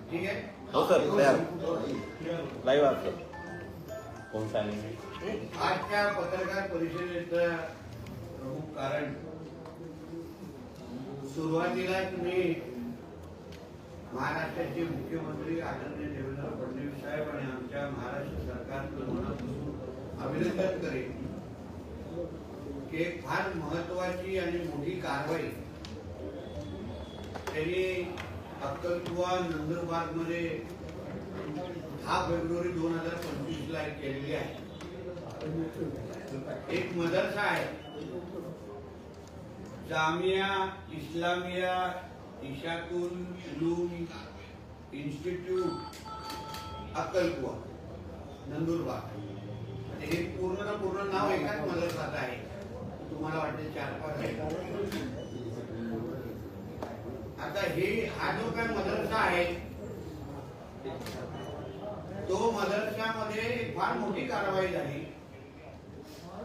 ठीक है हो सर तयार लाईव्ह आहे सर फोन चालेल आजच्या पत्रकार परिषदेचं प्रमुख कारण सुरुवातीला तुम्ही महाराष्ट्राचे मुख्यमंत्री आदरणीय देवेंद्र फडणवीस साहेब आणि आमच्या महाराष्ट्र सरकारचं मनापासून अभिनंदन करेन की एक फार महत्वाची आणि मोठी कारवाई त्यांनी अक्कलकुवा नंदुरबार मध्ये 10 फेब्रुवारी 2025 ला केलेली आहे। एक मदरसा आहे जामिया इस्लामिया इशातुल उलूम इन्स्टिट्यूट अक्कलकुवा नंदुरबार। हे पूर्ण नाव एकाच मदरसाचं आहे। तुम्हाला वाटते 4-5 आहे। आता हा जो काय मदरसा आहे तो मदरशामध्ये फार मोठी कारवाई झाली।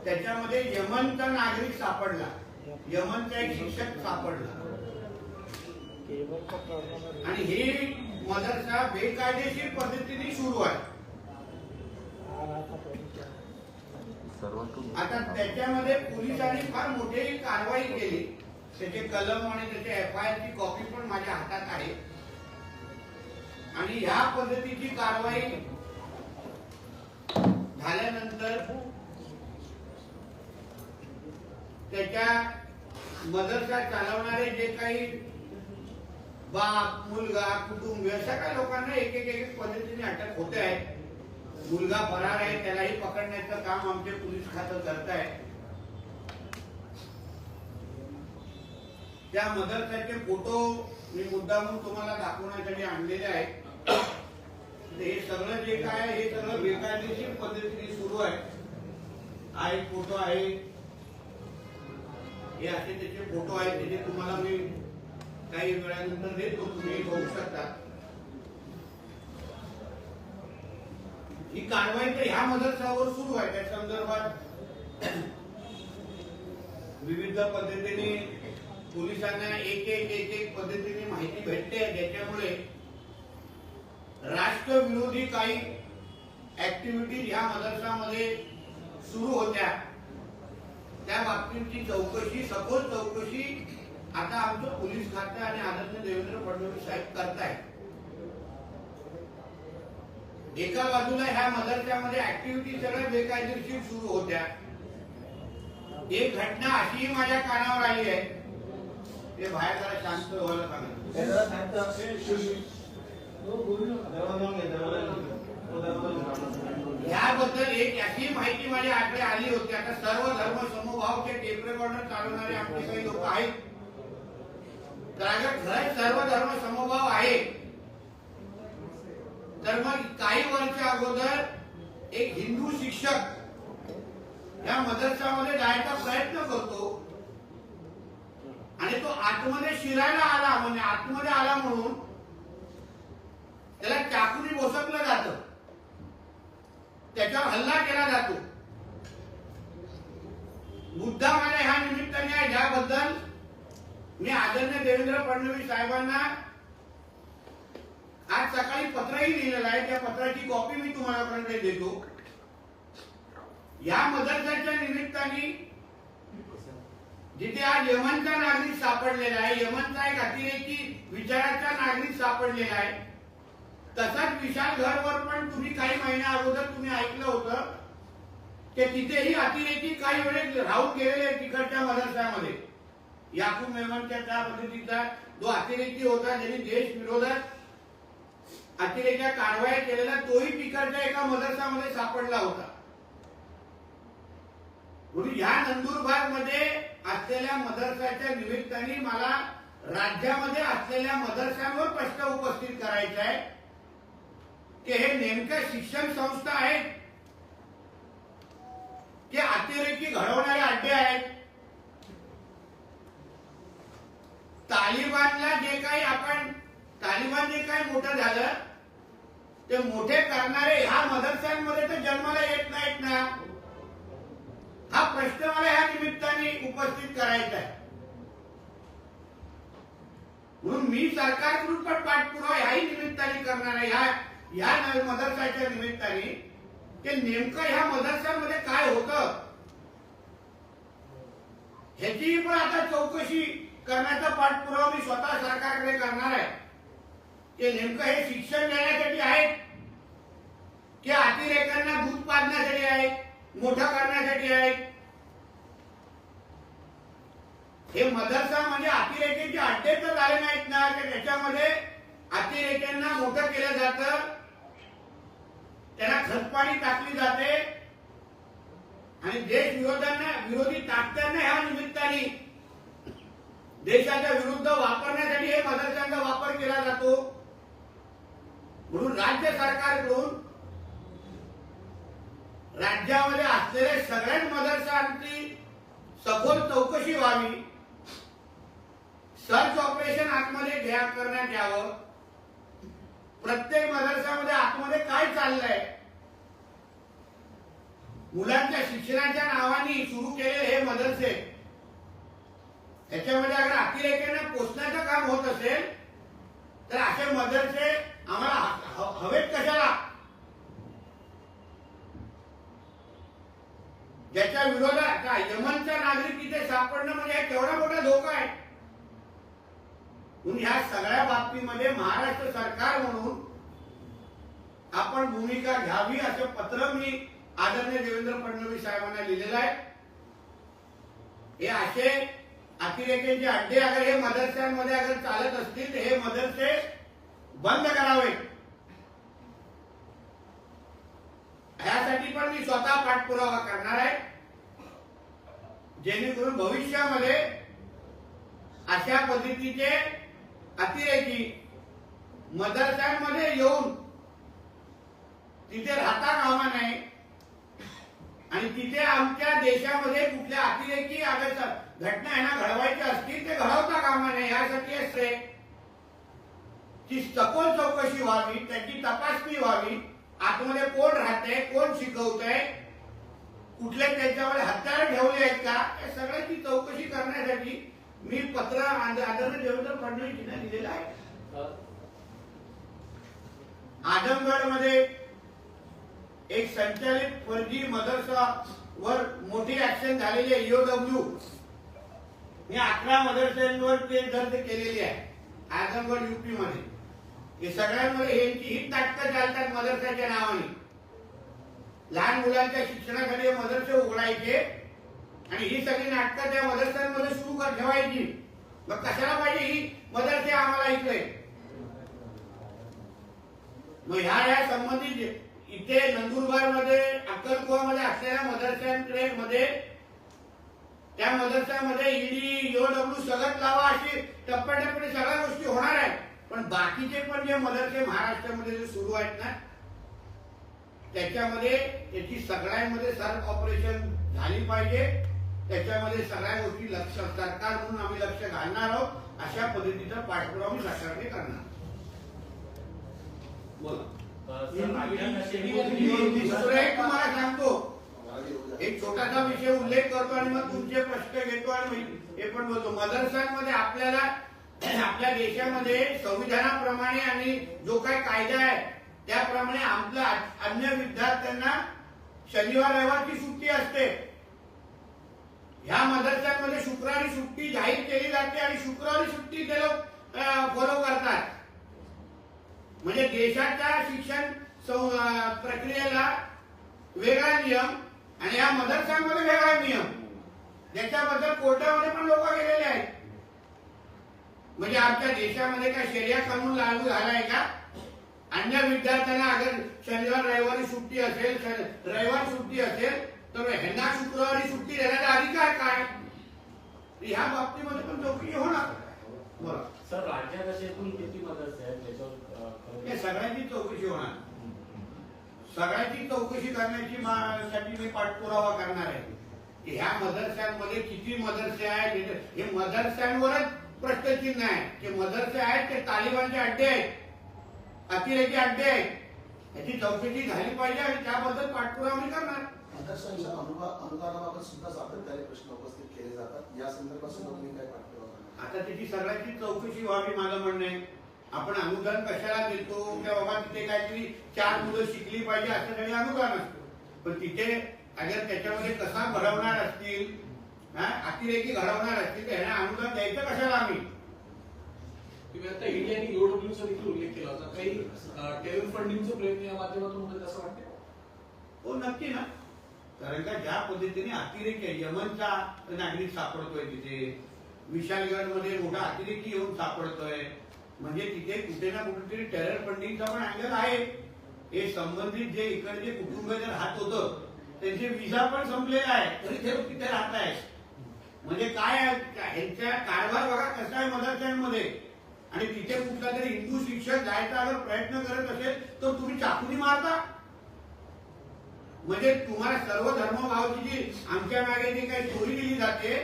त्याच्यामध्ये यमनचा नागरिक सापडला, यमनचा एक शिक्षक सापडला आणि ही मदरसा बेकायदेशीर पद्धतीने सुरू आहे। आता त्याच्यामध्ये पोलिसांनी फार मोठी कारवाई केली। त्याचे कलम आणि त्याच्या FIR ची कॉपी पण माझ्या हातात आहे आणि ह्या पद्धतीची कारवाई झाल्यानंतर त्याच्या मदरसा चालवणारे जे काही बाप मुलगा कुटुंब अशा काही लोकांना एक पद्धतीने अटक होते आहे। मुलगा फरार आहे, त्यालाही पकडण्याचं काम आमचे पोलीस खातं करत आहे। त्या मदरसाचे फोटो मी मुद्दामून तुम्हाला दाखवण्यासाठी आणलेले आहेत। हे सगळं जे काय आहे हे सगळं बेकायदेशीर पद्धतीने सुरू आहे। हा एक फोटो आहे, हे असे त्याचे फोटो आहेत, त्याचे तुम्हाला मी काही वेळानंतर देतो, तुम्ही बघू शकता। ही कारवाई तर ह्या मदरसावर सुरू आहे। त्या संदर्भात विविध पद्धतीने पोलिसांना एक पद्धतीने माहिती भेटते, ज्याच्यामुळे राष्ट्रविरोधी काही ऍक्टिव्हिटीज ह्या मदरसामध्ये सुरू होत्या। त्या बाबतीची चौकशी, सखोल चौकशी आता आमचं पोलीस खातं आणि आदरणीय देवेंद्र फडणवीस साहेब करतायत। एका बाजूला ह्या मदरशामध्ये ऍक्टिव्हिटी सगळ्या बेकायदेशीर सुरू होत्या। एक घटना अशीही माझ्या कानावर आली आहे, ते बाहेर जरा शांत व्हायला सांगा। याबद्दल एक अशी माहिती माझ्याकडे आली होती। आता सर्व धर्म समभावचे टेप रेकॉर्डर चालवणारे आपले काही लोक आहेत, तर अगर खरंच सर्व धर्म समभाव आहे तर मग काही वर्ष अगोदर एक हिंदू शिक्षक या मदरसामध्ये जायचा प्रयत्न करतो आणि तो आतमध्ये शिरायला आला, म्हणजे आतमध्ये आला म्हणून त्याला चाकूने बोसकलं जातं, त्याच्यावर हल्ला केला जातो। मुद्दा मला ह्या निमित्ताने आहे, ज्याबद्दल मी आदरणीय देवेंद्र फडणवीस साहेबांना आज सकाळी पत्रही लिहिलेलं आहे। त्या पत्राची कॉपी मी तुम्हाला देतो। या मदरसाच्या निमित्ताने जिथे आज यमनचा नागरिक सापडलेला आहे, यमनचा एक अतिरेकी विचाराचा नागरिक सापडलेला आहे, तसाच विशाल घरवर पण तुम्ही काही महिन्या अगोदर तुम्ही ऐकलं होतं की तिथेही अतिरेकी काही वेळेस राहून गेलेले तिकडच्या मदरसामध्ये। याकूब मेमनच्या त्या पद्धतीचा जो अतिरेकी होता, ज्यांनी देश विरोधात अतिरेक्या कारवाया केलेला, तोही तिकडच्या एका मदरसामध्ये सापडला होता। म्हणून ह्या नंदुरबार मध्ये असलेल्या मदरसाच्या निमित्ताने मला राज्यामध्ये असलेल्या मदरसांवर प्रश्न उपस्थित करायचा आहे की हे नेमक्या शिक्षण संस्था आहेत की अतिरेकी घडवणारे अड्डे आहेत? तालिबान जे काही मोठं झालं ते मोठे करणारे ह्या मदरसांमध्ये तर जन्माला येत नाहीत ना। हा प्रश्न मला ह्या निमित्ताने उपस्थित करायचा आहे। म्हणून मी सरकारकडून पण पाठपुरावा ह्याही निमित्ताने करणार आहे, या मदरसाच्या निमित्ताने, की नेमकं ह्या मदरसामध्ये काय होतं ह्याची पण आता चौकशी करण्याचा पाठपुरावा मी स्वतः सरकारकडे करणार आहे. की नेमकं हे शिक्षण देण्यासाठी आहे की अतिरेक्यांना दूध पाजण्यासाठी आहे, मोठं करण्यासाठी आहे. हे मदरसा म्हणजे अतिरेक्यांचे अड्डे तर झाले नाहीत ना, तर त्याच्यामध्ये अतिरेक्यांना मोठं केलं जातं, त्यांना खतपाणी टाकली जाते आणि देश विरोधी ताकद्यांना ह्या निमित्ताने देशाच्या विरुद्ध वापरण्यासाठी हे मदरशांचा वापर केला जातो. म्हणून राज्य सरकारकडून राज्यामध्ये असलेल्या सगळ्याच मदरशांची सखोल चौकशी व्हावी, सर्च ऑपरेशन आतमध्ये करण्यात यावं, प्रत्येक मदरसामध्ये आतमध्ये काय चाललंय, मुलांच्या शिक्षणाच्या नावाने सुरू केलेले हे मदरसे, याच्यामध्ये अगर अतिरेक्यांना पोचण्याचं काम होत असेल तर असे मदरसे आम्हाला हवेत कशाला, ज्याच्या विरोधात यमनचा नागरिक तिथे सापडणं म्हणजे केवढा मोठा धोका आहे. म्हणून ह्या सगळ्या बाबतीमध्ये महाराष्ट्र सरकार म्हणून आपण भूमिका घ्यावी असं पत्र मी आदरणीय देवेंद्र फडणवीस साहेबांना लिहिलेलं आहे. हे असे अतिरेक्यांचे अड्डे अगर हे मदरशांमध्ये अगर चालत असतील तर हे मदरसे बंद करावे. यासाठी पण मी स्वतः पाठपुरावा करणार आहे, जेणेकरून भविष्यामध्ये अशा पद्धतीचे अतिरेकी मदरशांमध्ये येऊन तिथे राहता कामा नये आणि तिथे आमच्या देशामध्ये कुठल्या अतिरेकी अगर घटना आहे ना घडवायच्या असतील ते घडवता कामा नये. यासाठी असते की सखोल चौकशी व्हावी, त्याची तपासणी व्हावी, आतमध्ये कोण राहते, कोण शिकवतंय, कुठले त्याच्यामध्ये हत्यार ठेवले आहेत का, या सगळ्याची चौकशी करण्यासाठी मी पत्र आदरणीय देवेंद्र फडणवीस यांना लिहिलेलं आहे. आजमगड मध्ये एक संचालित फर्जी मदरसावर मोठी ऍक्शन झालेली आहे. ईओडब्ल्यू मी 11 मदरशांवर केस दर्ज केलेली आहे आजमगड यूपी मध्ये. हे सगळ्यांमध्ये यांची ही नाटकं चालतात मदरसाच्या नावाने. लहान मुलांच्या शिक्षणासाठी मदरसे उघडायचे आणि ही सगळी नाटकं त्या मदरशांमध्ये सुरू ठेवायची. मग कशाला पाहिजे ही मदरसे आम्हाला इकडे. मग ह्या संबंधित इथे नंदुरबार मध्ये अक्कलकुवा मध्ये असलेल्या मदरशांकडे मध्ये त्या मदरशामध्ये ईडी ईओडब्ल्यू सगळं लावा अशी टप्प्याटप्प्याने सगळ्या गोष्टी होणार आहेत. पण बाकीचे पण जे मदरसे महाराष्ट्रामध्ये जे सुरू आहेत ना त्याच्यामध्ये त्याची सगळ्यांमध्ये सर्च ऑपरेशन झाली पाहिजे. त्याच्यामध्ये सगळ्या गोष्टी लक्ष सरकार म्हणून आम्ही लक्ष घालणार आहोत. अशा पद्धतीचा पाठपुरावा मी सरकारने करणार. बोला. एक तुम्हाला सांगतो, एक छोटासा विषय उल्लेख करतो आणि मग तुमचे प्रश्न घेतो आणि हे पण बोलतो. मदरसांमध्ये आपल्याला आपल्या देशामध्ये संविधानाप्रमाणे आणि जो काही कायदा आहे त्याप्रमाणे आपल्या अन्य विद्यार्थ्यांना शनिवार रविवारची सुट्टी असते. ह्या मदरशांमध्ये शुक्रवारी सुट्टी जाहीर केली जाते आणि शुक्रवारी सुट्टी ते लोक फॉलो करतात. म्हणजे देशाच्या शिक्षण प्रक्रियेला वेगळा नियम आणि या मदरशांमध्ये वेगळा नियम, ज्याच्याबद्दल कोर्टामध्ये पण लोक गेलेले आहेत. म्हणजे आमच्या देशामध्ये काय शरिया कानून लागू झालाय का? अन्य विद्यार्थ्यांना अगर शनिवार रविवारी सुट्टी असेल, रविवार सुट्टी असेल तर ह्यांना शुक्रवारी सुट्टी देण्याचा अधिकार काय? ह्या बाबतीमध्ये पण चौकशी होणार. बोला सर, राज्यात असे एकूण किती मदरसे आहेत त्याच्यावर सगळ्यांची चौकशी होणार. सगळ्यांची चौकशी करण्याची मी पाठपुरावा करणार आहे की ह्या मदरशांमध्ये किती मदरसे आहेत. हे मदरशांवरच प्रश्नचिन्ह आहे की मदरसे आहेत ते तालिबानचे अड्डे आहेत, अतिरेकी अड्डे आहेत. याची चौकशी झाली पाहिजे आणि त्याबद्दल पाठपुरावा मी करणार. अध्यक्षांच्या अनुदानाबाबत सुद्धा सातत्याने प्रश्न उपस्थित केले जातात. या संदर्भात सुद्धा तुम्ही काय पाठपुरावा करणार? आता त्याची सगळ्याची चौकशी व्हावी माझं म्हणणं आहे. आपण अनुदान कशाला देतो की बाबा तिथे काहीतरी 4 मुलं शिकली पाहिजे असं तरी अनुदान असतं, पण तिथे अगर त्याच्यामध्ये कसा घडवणार असतील, अतिरेकी घडवणार असतील तर ह्यांना अनुदान द्यायचं कशाला आम्ही? तुम्ही आता ईडी आणि ईओडब्ल्यूचा देखील उल्लेख केला होता. काही टेरर फंडिंगचा प्रयत्न या माध्यमातून होत असं वाटतं? हो नक्की ना, कारण का ज्या पद्धतीने अतिरेकी यमनचा नागरिक सापडतोय तिथे, विशालगडमध्ये मोठा अतिरेकी येऊन सापडतोय, म्हणजे तिथे कुठे ना कुठेतरी टेरर फंडिंगचा पण अँगल आहे. हे संबंधित जे इकडचे कुटुंब जर राहत होतं त्यांचे विजा पण संपलेला आहे तरी ते तिथे राहत आहे. म्हणजे काय ह्यांच्या कारभार बघा कसा आहे मदरशांमध्ये. आणि तिथे कुठला तरी हिंदू शिक्षक जायचा अगर प्रयत्न करत असेल तर तुम्ही चाकूनी मारता. म्हणजे तुम्हाला सर्व धर्मभावाची जी आमच्या मागे जी काही चोरी केली जाते,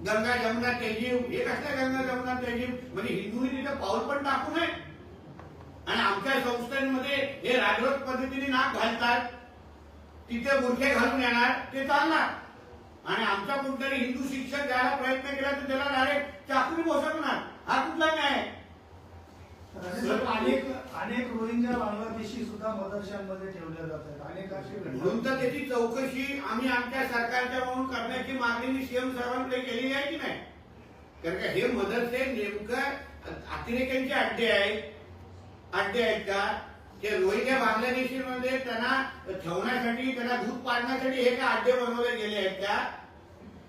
गंगा जमुना तहजीब, हे कसल्या गंगा जमुना तहजीब, म्हणजे हिंदूंनी तिथे पाऊल पण टाकू नये. आणि आमच्या संस्थांमध्ये हे राजरोट पद्धतीने नाक घालतात, तिथे बुरखे घालून येणार ते चालणार. आणि आमचा कुठतरी हिंदू शिक्षक द्यायला प्रयत्न केला तर त्याला डायरेक्ट चाकूने बसवणार. हा कुठला न्याय? अनेक रोहिंग्या बांगलादेशी सुद्धा मदरशांमध्ये ठेवल्या जातात. अनेक अशी म्हणून तर त्याची चौकशी आम्ही आमच्या सरकारच्या म्हणून करण्याची मागणी सीएम साहेबांकडे केलेली आहे की नाही? कारण का हे मदरसे नेमकं अतिरेक्यांचे अड्डे आहेत का? ते रोहिंग्या बांगलादेशीमध्ये त्यांना ठेवण्यासाठी, त्यांना दूध पाडण्यासाठी हे का अड्डे बनवले गेले आहेत का?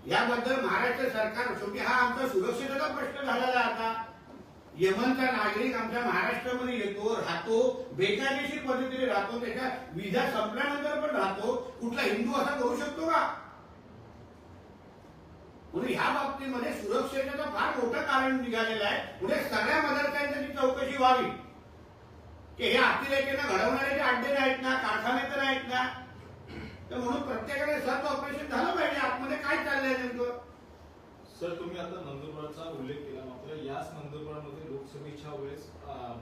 याबद्दल महाराष्ट्र सरकार, शेवटी हा आमचा सुरक्षेचा प्रश्न झालेला आहे. आता यमनचा नागरिक आमच्या महाराष्ट्रामध्ये येतो, राहतो, बेकायदेशीर पद्धतीने राहतो, त्याच्या विजा संपल्यानंतर पण राहतो. कुठला हिंदू असा करू शकतो का? म्हणून ह्या बाबतीमध्ये सुरक्षेचं फार मोठं कारण निघालेलं आहे. म्हणजे सगळ्या मदरशांची चौकशी व्हावी की हे अतिरेकीनं घडवणारे जे अड्डे आहेत ना, कारखाने तर आहेत ना. तर म्हणून प्रत्येकाने सर्च ऑपरेशन झालं पाहिजे आतमध्ये काय चाललंय नेमकं. सर, तुम्ही आता नंदुरबारचा उल्लेख केला, मात्र याच नंदुरबारमध्ये लोकसभेच्या वेळेस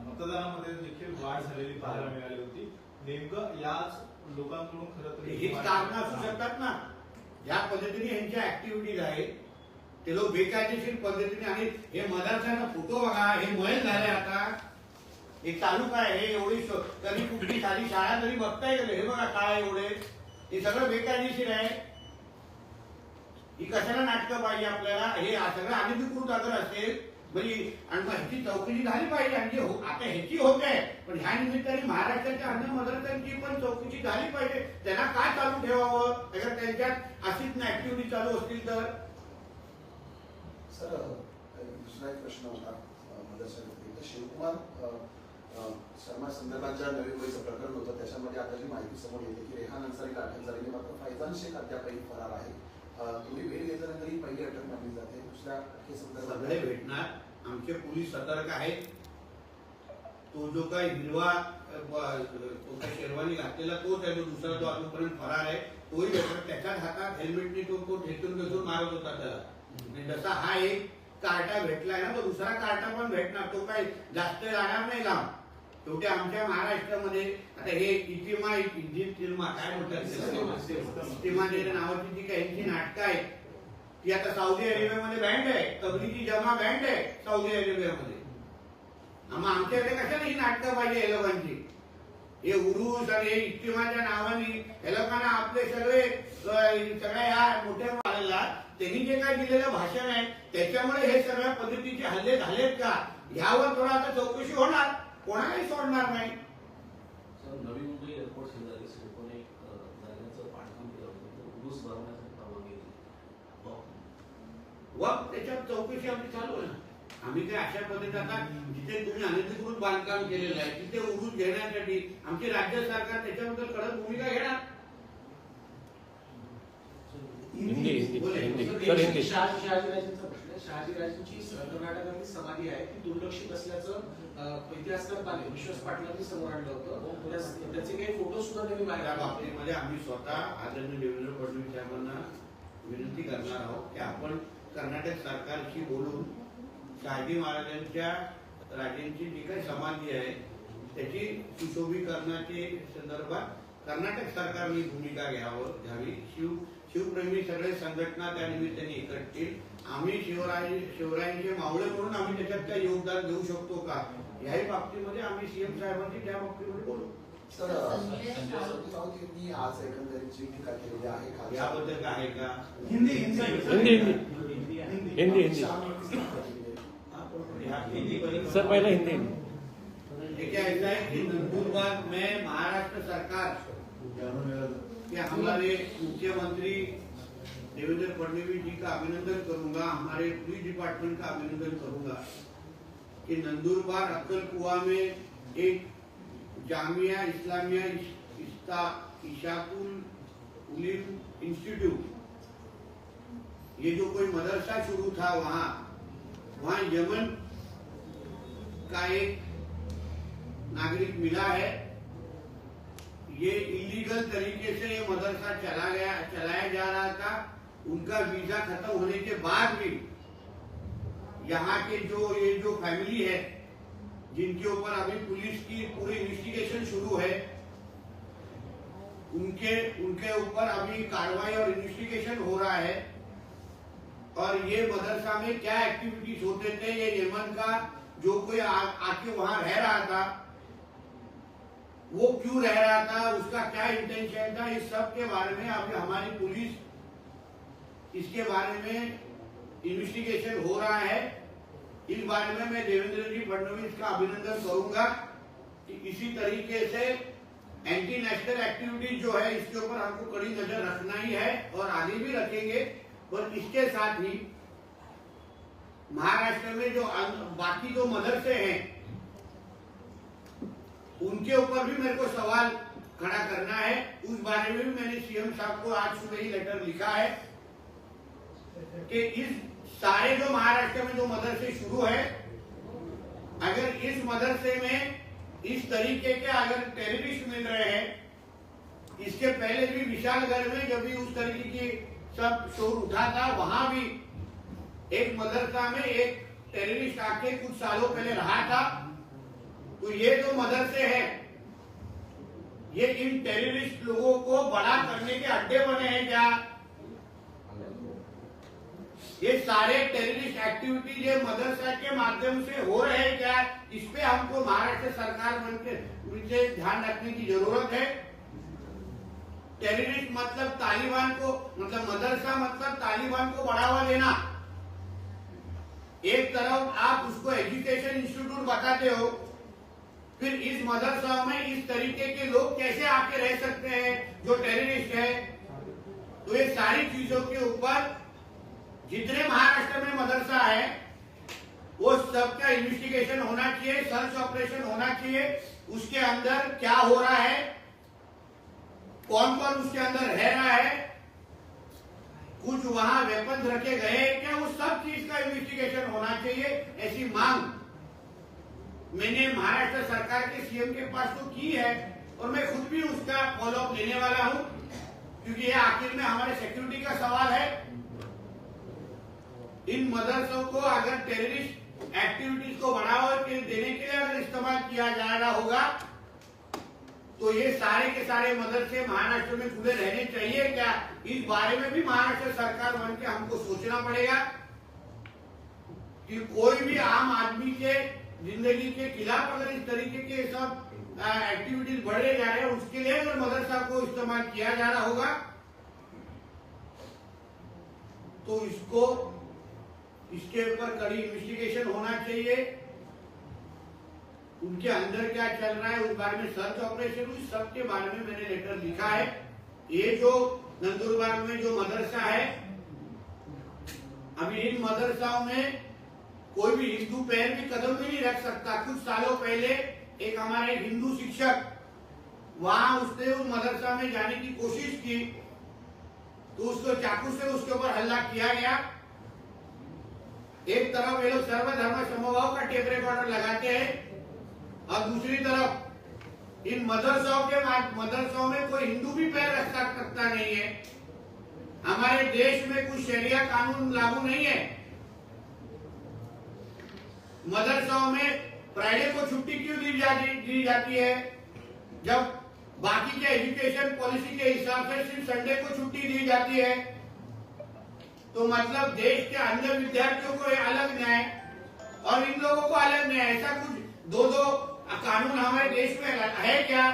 मतदानामध्ये देखील वाढ झालेली पाहायला मिळाली होती. नेमकं याच लोकांकडून खरं तर हेच कारण असू शकतात ना. ज्या पद्धतीने यांच्या ऍक्टिव्हिटीज आहेत ते लोक बेकायदेशीर पद्धतीने, आणि हे मदरशाचा फोटो बघा, हे मयल झाले आता. हे चालू काय, हे एवढी तरी कुठली सारी शाळा तरी बघताय गेले, हे बघा काय एवढे, हे सगळं बेकायदेशीर आहे. ही कशाला नाटकं पाहिजे आपल्याला? हे सगळं अनधिकृत अगर असेल म्हणजे, आणि मग ह्याची चौकशी झाली पाहिजे. आणि आता ह्याची होत आहे, पण ह्या निमित्ताने महाराष्ट्राच्या अन्य मदरशांची पण चौकशी झाली पाहिजे. त्यांना काय चालू ठेवावं अगर त्यांच्यात अशीच ऍक्टिव्हिटी चालू असतील तर. सर, दुसरा एक प्रश्न होता मदरशामध्ये. शिवकुमार शर्मा संदर्भात ज्या नवी मुंबईचं प्रकरण होतं त्याच्यामध्ये आता जी माहिती समोर येते की रेहान अन्सारीला अटक झालेली, मात्र फैजान शेख अद्यापही फरार आहे. तुम्ही भेट घेतल्यानंतर ही पहिली अटक मानली जाते. दुसऱ्या अटकेसंदर्भात सगळे भेटणार. आमचे पोलीस सतर्क आहेत. तो जो काही हिरवा तो काही शेरवानी घातलेला तोच आहे, तो दुसरा जो अजूनपर्यंत फरार आहे तोही भेटणार. त्याच्याच हातात हेल्मेटने तो ठेचून मारत होता त्याला. जसा हा एक कार्टा भेटलाय ना, तो दुसरा कार्टा पण भेटणार. तो काही जास्त राहणार नाही लांब. शेवटी आमच्या महाराष्ट्रामध्ये आता हे इतिमा काय म्हणतात, इतिमा नावाची जी काही यांची नाटकं आहेत ती आता सौदी अरेबियामध्ये बँड आहे. तबलीगी जमा बँड आहे सौदी अरेबियामध्ये. मग आमच्याकडे कशाला ही नाटकं पाहिजे हे लोकांची? हे उरुस आणि हे इतिमाच्या नावाने हे लोकांना आपले सगळ्या ह्या मोठ्या वाढला त्यांनी जे काय दिलेलं भाषण आहे त्याच्यामुळे हे सगळ्या पद्धतीचे हल्ले झालेत का, ह्यावर थोडा आता चौकशी होणार. कोणालाही सोडणार नाही. सर, नवी मुंबई एअरपोर्ट शेजारी सिडकोने जागेचं बांधकाम केलं होतं, उरूस भरवण्यासाठी परवानगी दिली. व त्याच्यात चौकशी आमची चालू आहे. आम्ही काय अशा पद्धतीने आता जिथे तुम्ही अनधिकृत बांधकाम केलेलं आहे तिथे उरूस घेण्यासाठी आमची राज्य सरकार त्याच्याबद्दल कडक भूमिका घेणार. शहाजीराजांचा प्रश्न आहे. शहाजीराजांची कर्नाटकातली समाधी आहे ती दुर्लक्षित असल्याचं इतिहासकार पाटील विश्वास पाटलांनी समोर आणलं होतं. त्याचे काही फोटो सुद्धा त्यांनी त्या बाहेर बाबतीमध्ये आम्ही स्वतः आदरणीय देवेंद्र फडणवीस साहेबांना विनंती करणार आहोत की आपण कर्नाटक सरकारशी बोलून शहाजी महाराजांच्या राजांची जी काही समाधी आहे त्याची सुशोभीकरणाची संदर्भात कर्नाटक सरकारने भूमिका घ्यावी. शिवप्रेमी सगळे संघटना त्या निमित्ताने एकत्रित आम्ही शिवरायांचे मावळे म्हणून आम्ही त्याच्यात काही योगदान देऊ शकतो का, याही बाबतीमध्ये आम्ही सीएम साहेबांची त्या बाबतीमध्ये बोलू. सर संजय राऊत यांनी आज एकंदरीत जी टीका केलेली आहे का याबद्दल काय आहे का? हिंदी सर पहिला हिंदी. देखिए ऐसा है कि नंदुरबार में महाराष्ट्र सरकार के हमारे मुख्यमंत्री देवेंद्र फडणवीस जी का अभिनंदन करूंगा, हमारे पुलिस डिपार्टमेंट का अभिनंदन करूंगा कि नंदुरबार अक्कलकुआ में एक जामिया इस्लामिया इशाकुल उलीम इंस्टीट्यूट, ये जो कोई मदरसा शुरू था वहाँ यमन का एक नागरिक मिला है. ये इलीगल तरीके से ये मदरसा चलाया जा रहा था. उनका वीजा खत्म होने के बाद भी यहाँ के ये जो फैमिली है जिनके ऊपर अभी पुलिस की पूरी इन्वेस्टिगेशन शुरू है, उनके ऊपर अभी कार्रवाई और इन्वेस्टिगेशन हो रहा है. और ये मदरसा में क्या एक्टिविटीज होते थे, ये यमन का जो कोई आके वहां रह रहा था वो क्यों रह रहा था, उसका क्या इंटेंशन था, इस सब के बारे में अभी हमारी पुलिस इसके बारे में इन्वेस्टिगेशन हो रहा है. इस बारे में मैं देवेंद्र जी फडणवीस का अभिनंदन करूंगा कि इसी तरीके से एंटी नेशनल एक्टिविटीज जो है इसके ऊपर हमको कड़ी नजर रखना ही है और आगे भी रखेंगे. और इसके साथ ही महाराष्ट्र में जो बाकी जो मदरसे हैं उनके ऊपर भी मेरे को सवाल खड़ा करना है. उस बारे में भी मैंने सीएम साहब को आज सुबह ही लेटर लिखा है कि इस सारे जो महाराष्ट्र में जो मदरसे शुरू है, अगर इस मदरसे में इस तरीके के अगर टेररिस्ट मिल रहे हैं, इसके पहले भी विशालगढ़ में जब भी उस तरीके की सब शोर उठा था, वहां भी एक मदरसा में एक टेररिस्ट आके कुछ सालों पहले रहा था. तो ये जो मदरसे हैं ये इन टेररिस्ट लोगों को बड़ा करने के अड्डे बने हैं क्या? ये सारे टेररिस्ट एक्टिविटीज ये मदरसा के माध्यम से हो रहे हैं क्या? इस पे हमको महाराष्ट्र सरकार बनकर ध्यान रखने की जरूरत है. टेररिस्ट मतलब तालिबान को, मतलब मदरसा मतलब तालिबान को बढ़ावा देना. एक तरफ आप उसको एजुकेशन इंस्टीट्यूट बताते हो, फिर इस मदरसा में इस तरीके के लोग कैसे आके रह सकते हैं जो टेररिस्ट है? तो ये सारी चीजों के ऊपर जितने महाराष्ट्र में मदरसा है वो सबका इन्वेस्टिगेशन होना चाहिए, सर्च ऑपरेशन होना चाहिए. उसके अंदर क्या हो रहा है, कौन कौन उसके अंदर रह रहा है, कुछ वहां वेपन रखे गए क्या, वो सब चीज का इन्वेस्टिगेशन होना चाहिए. ऐसी मांग मैंने महाराष्ट्र सरकार के सीएम के पास तो की है और मैं खुद भी उसका फॉलोअप लेने वाला हूं, क्योंकि ये आखिर में हमारे सिक्योरिटी का सवाल है. इन मदरसों को अगर टेररिस्ट एक्टिविटीज को बढ़ावा देने के लिए अगर इस्तेमाल किया जा रहा होगा तो ये सारे के सारे मदरसे महाराष्ट्र में खुले रहने चाहिए क्या? इस बारे में भी महाराष्ट्र सरकार बन के हमको सोचना पड़ेगा कि कोई भी आम आदमी के जिंदगी के खिलाफ अगर इस तरीके के सब एक्टिविटीज बढ़े जा रहे हैं, उसके लिए अगर मदरसा को इस्तेमाल किया जा रहा होगा तो इसके ऊपर कड़ी इन्वेस्टिगेशन होना चाहिए. उनके अंदर क्या चल रहा है उस बारे में सर्च ऑपरेशन, उस सब के बारे में मैंने लेटर लिखा है. ये जो नंदुरबार में जो मदरसा है, अभी इन मदरसाओं में कोई भी हिंदू पैर भी कदम भी नहीं रख सकता. कुछ सालों पहले एक हमारे हिंदू शिक्षक वहां उसने उस मदरसा में जाने की कोशिश की तो उसको चाकू से उसके ऊपर हमला किया गया. एक तरफ ये लोग सर्वधर्म समभाव का टेप रिकॉर्डर लगाते हैं और दूसरी तरफ इन मदरसाओं में कोई हिंदू भी पैर रख सकता नहीं है. हमारे देश में कुछ शरिया कानून लागू नहीं है. मदरसाओं में फ्राइडे को छुट्टी क्यों दी जाती है? जब बाकी के एजुकेशन पॉलिसी के हिसाब से सिर्फ संडे को छुट्टी दी जाती है। तो मतलब देश के अन्य विद्यार्थियों को अलग न्याय और इन लोगों को अलग न्याय, ऐसा कुछ दो कानून हमारे देश में है क्या?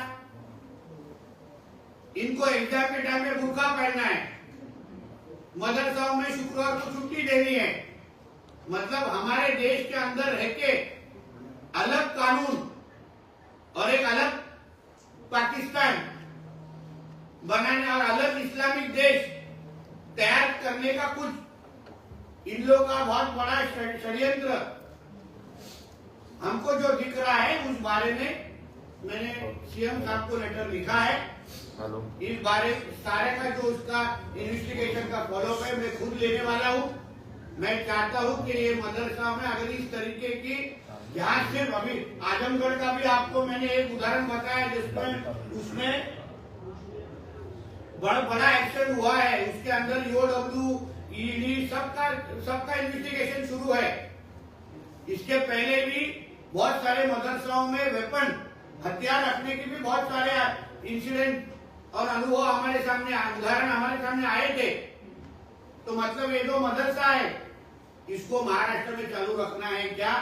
इनको एग्जाम के टाइम में बुर्का पहनना है, मदरसाओं में शुक्रवार को छुट्टी देनी है। मतलब हमारे देश के अंदर रह के अलग कानून और एक अलग पाकिस्तान बनाने और अलग इस्लामिक देश तैयार करने का कुछ इन लोगों का बहुत बड़ा षड्यंत्र हमको जो दिख रहा है, उस बारे में मैंने सीएम साहब को लेटर लिखा है। इस बारे सारे का जो उसका इन्वेस्टिगेशन का फॉलोअप है मैं खुद लेने वाला हूँ। मैं चाहता हूँ कि ये मदरसा में अगर इस तरीके की यहाँ से अभी आजमगढ़ का भी आपको मैंने एक उदाहरण बताया जिसमें उसमें बड़ा एक्शन हुआ है, उसके अंदर ईओडब्ल्यू ईडी सबका इन्वेस्टिगेशन शुरू है। इसके पहले भी बहुत सारे मदरसाओं में वेपन हथियार रखने के भी बहुत सारे इंसिडेंट और अनुभव हमारे सामने उदाहरण हमारे सामने आए थे। तो मतलब ये जो मदरसा है इसको महाराष्ट्र में चालू रखना है क्या,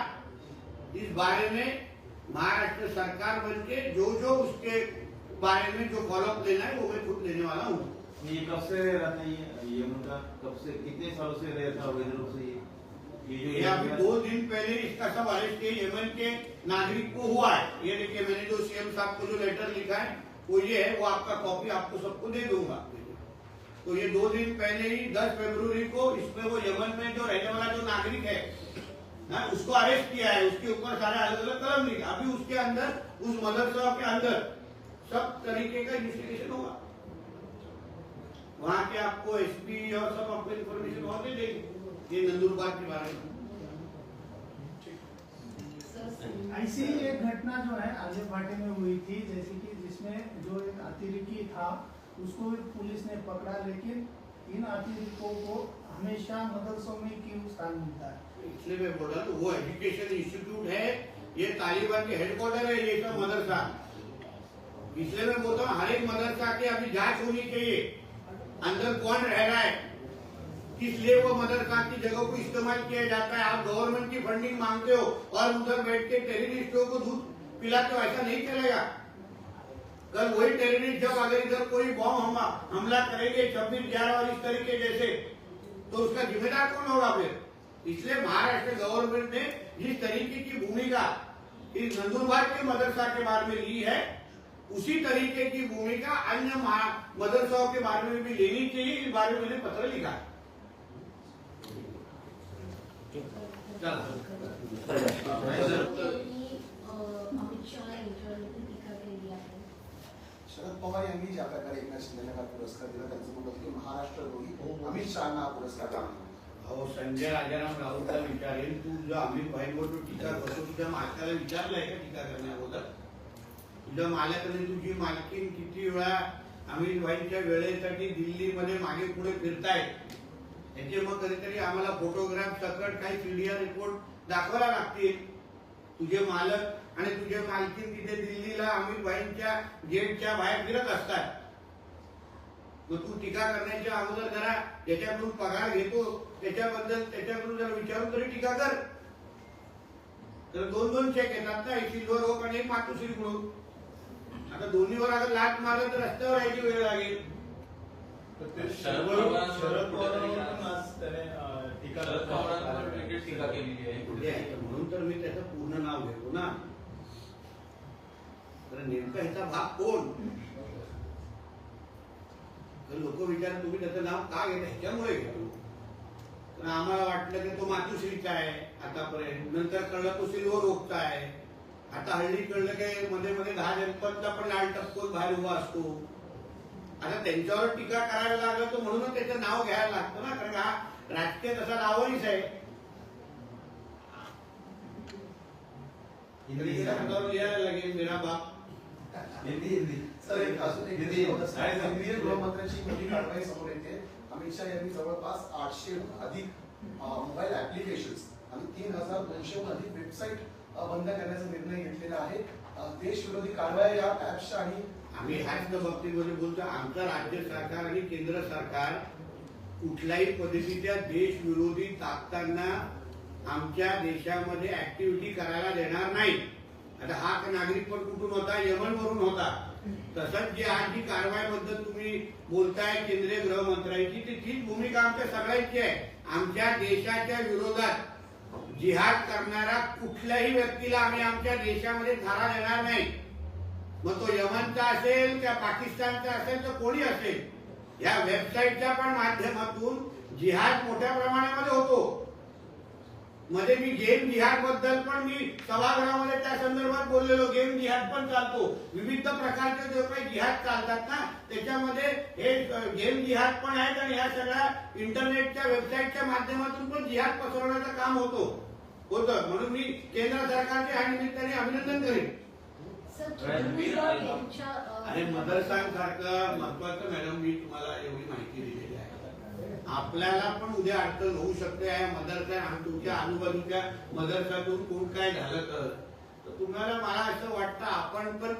इस बारे में महाराष्ट्र सरकार बनके जो उसके बारे में जो फॉलोअप लेना है वो मैं खुद लेने वाला हूँ। ये कब से रह रहा था? ये मुद्दा कब से, कितने सालों से रह था अवैध रूप से? ये अभी 2 दिन पहले इसका सब अरेस्ट यमन के नागरिक को हुआ है। ये देखिए मैंने जो सीएम साहब को जो लेटर लिखा है वो ये है, वो आपका कॉपी आपको सबको दे दूंगा। तो ये 2 दिन पहले ही 10 फरवरी को इसमें वो यमन में जो रहने वाला जो नागरिक है ना, उसको अरेस्ट किया है। उसके ऊपर सारे अलग अलग कलम लिखा। अभी उसके अंदर उस मदरसा के अंदर सब तरीके का इन्वेस्टिगेशन होगा। वहां के आपको एसपी और सब आपको इन्फॉर्मेशन और दे देंगे ये नंदुरबार के बारे में। ऐसी एक घटना जो है आगे फाटे में हुई थी, जैसे कि जिसमें जो एक अतिरेकी था उसको पुलिस ने पकड़ा, लेकिन इन अतिरेकों को हमेशा मदरसों में क्यों स्थान मिलता है? इसलिए मैं बोल रहा हूँ वो एजुकेशन इंस्टीट्यूट है, ये तालिबान के हेडक्वार्टर है ये सब मदरसा। इसलिए मैं बोलता हूँ हर एक मदरसा की अभी जांच होनी चाहिए, अंदर कौन रह रहा है, किस लिए वो मदरसा की जगह को इस्तेमाल किया जाता है। आप गवर्नमेंट की फंडिंग मांगते हो और उधर बैठ के टेररिस्टों को दूध पिलाते हो, ऐसा नहीं चलेगा। कल वही टेररिस्ट जब अगर इधर कोई बॉम्ब हमला करेंगे 26/11 और इस तरीके जैसे, तो उसका जिम्मेदार कौन होगा फिर? इसलिए महाराष्ट्र गवर्नमेंट ने जिस तरीके की भूमिका इस नंदुरबार के मदरसा के बारे में ली है, उसी तरीके की भूमिका अन्य मदरसाओं के बारे में भी लेनी चाहिए। इस बारे में मैंने पत्र लिखा। शरद पवार यांनी ज्या प्रकारे एकनाथ शिंदेला हा पुरस्कार दिला त्यांचं म्हणत होतं की महाराष्ट्रद्रोही अमित शहाना हा पुरस्कार दिला। अहो संजय राजाराम राऊतला विचारेल, तू जो अमित भाईंवर तू टीका करतो तुझ्या मालकाला विचारलंय का टीका करण्याबद्दल? तुझ्या मालकाने तुझी मालकीन किती वेळा अमित भाईंच्या वेळेसाठी दिल्लीमध्ये मागे पुढे फिरतायत, याचे मग कधीतरी आम्हाला फोटोग्राफ सकट काही सीडीआर रिपोर्ट दाखवायला लागतील। तुझे मालक आणि तुझे मालकीन तिथे दिल्लीला अमित भाईंच्या गेटच्या बाहेर फिरत असतात। मग तू टीका करण्याच्या अगोदर जरा त्याच्याकडून पगार घेतो त्याच्याकडून जरा विचारून तरी टीका कर। तर 2-2 चेक येतात ना, एक सिल्वर ओक आणि एक मातोश्री कडून। आता दोन्हीवर अगर लाट मारलं तर रस्त्यावर यायची वेळ लागेल। शरद पवारांवरून आज त्याने टीका केलेली आहे। म्हणून तर मी त्याचं पूर्ण नाव घेतो ना, तर नेमका ह्याचा भाग कोण? तर लोक विचार तुम्ही त्याचं नाव का घेता? ह्याच्यामुळे घेतो तर आम्हाला वाटलं की तो मातोश्रीचा आहे आतापर्यंत, नंतर कळलं तो सिल्वर ओकचा आहे, आता हल्ली कळलं की मध्ये मध्ये 10 जनपदचा पण लाल टपकोच बाहेर उभा असतो। आता त्यांच्यावर टीका करायला लागलं तर म्हणूनच त्याचं नाव घ्यायला लागतं ना, कारण हा राजकीय तसा नावहीच आहे। लिहायला लागेल मेरा बाप सर एक अजून एक केंद्रीय गृहमंत्र्यांची मोठी कारवाई समोर येते। अमित शहा यांनी जवळपास 800हून अधिक मोबाईल ऍप्लिकेशन्स आणि 3200हून अधिक वेबसाईट बंद करण्याचा निर्णय घेतलेला आहे। देशविरोधी कारवाया या ऍप्सच्या आणि आम्ही ह्याच बाबतीमध्ये बोलतो, आमचं राज्य सरकार आणि केंद्र सरकार कुठल्याही पद्धतीच्या देशविरोधी ताकदांना आमच्या देशामध्ये ऍक्टिव्हिटी करायला देणार नाही. आता हा नागरिक पण कुठून होता? यमनवरून होता. तसंच जी आज जी कारवाईबद्दल तुम्ही बोलताय केंद्रीय गृहमंत्र्यांची, तीच भूमिका आमच्या सगळ्यांची आहे. आमच्या देशाच्या विरोधात जिहाद करणारा कुठल्याही व्यक्तीला आम्ही आमच्या देशामध्ये थारा देणार नाही. मग तो यमनचा असेल किंवा पाकिस्तानचा असेल तर कोणी असेल. या वेबसाईटच्या पण माध्यमातून जिहाद मोठ्या प्रमाणामध्ये होतो. मध्ये मी गेम जिहाद बद्दल पण मी सभागृहामध्ये त्या संदर्भात बोललेलो. गेम जिहाद पण चालतो. विविध प्रकारचे जे काही जिहाद चालतात ना, त्याच्यामध्ये हे गेम जिहाद पण आहेत आणि या सगळ्या इंटरनेटच्या वेबसाईटच्या माध्यमातून पण जिहाद पसरवण्याचं काम होतं. म्हणून मी केंद्र सरकारचे ह्या निमित्ताने अभिनंदन करेन. आणि मदरसा सारखं महत्वाचं मॅडम, मी तुम्हाला एवढी माहिती दिलेली आहे. आपल्याला पण उद्या अडचण होऊ शकते. मदरसा आणि तुमच्या आजूबाजूच्या मदरसातून कोण काय झालं तर तुम्हाला, मला असं वाटतं आपण पण